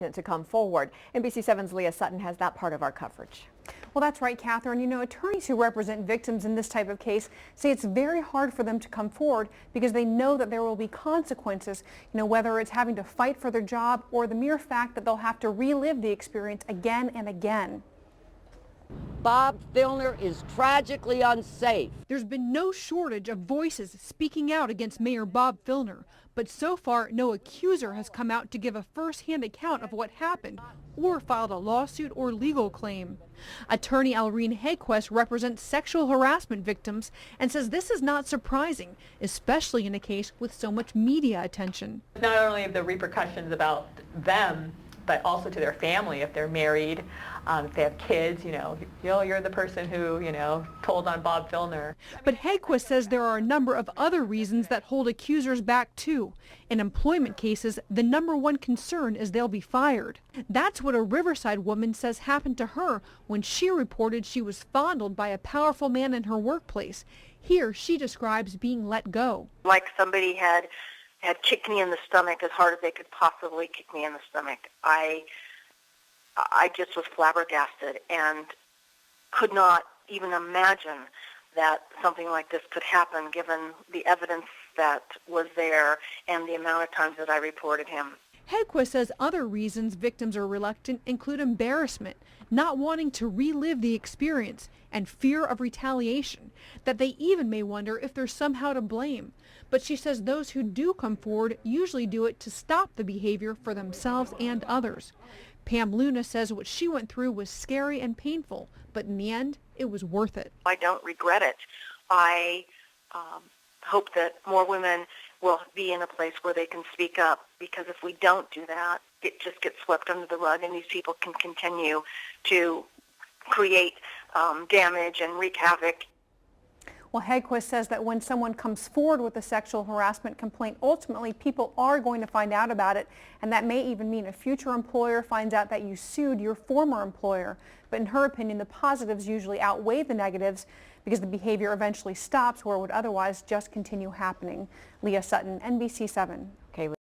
to come forward. NBC 7's Leah Sutton has that part of our coverage. Well, that's right, Catherine. You know, attorneys who represent victims in this type of case say it's very hard for them to come forward because they know that there will be consequences, whether it's having to fight for their job or the mere fact that they'll have to relive the experience again and again. Bob Filner is tragically unsafe. There's been no shortage of voices speaking out against Mayor Bob Filner, but so far no accuser has come out to give a first-hand account of what happened or filed a lawsuit or legal claim. Attorney Alreen Haeggquist represents sexual harassment victims and says this is not surprising, especially in a case with so much media attention. Not only the repercussions about them, but also to their family if they're married, if they have kids, you're the person who, told on Bob Filner. But Haeggquist says there are a number of other reasons that hold accusers back too. In employment cases, the #1 concern is they'll be fired. That's what a Riverside woman says happened to her when she reported she was fondled by a powerful man in her workplace. Here she describes being let go. Like somebody had kicked me in the stomach as hard as they could possibly kick me in the stomach. I just was flabbergasted and could not even imagine that something like this could happen given the evidence that was there and the amount of times that I reported him. Haeggquist says other reasons victims are reluctant include embarrassment, not wanting to relive the experience, and fear of retaliation, that they even may wonder if they're somehow to blame. But she says those who do come forward usually do it to stop the behavior for themselves and others. Pam Luna says what she went through was scary and painful, but in the end, it was worth it. I don't regret it. I hope that more women will be in a place where they can speak up, because if we don't do that, it just gets swept under the rug and these people can continue to create damage and wreak havoc. Well, Haeggquist says that when someone comes forward with a sexual harassment complaint, ultimately people are going to find out about it, and that may even mean a future employer finds out that you sued your former employer. But in her opinion, the positives usually outweigh the negatives because the behavior eventually stops where it would otherwise just continue happening. Leah Sutton, NBC 7.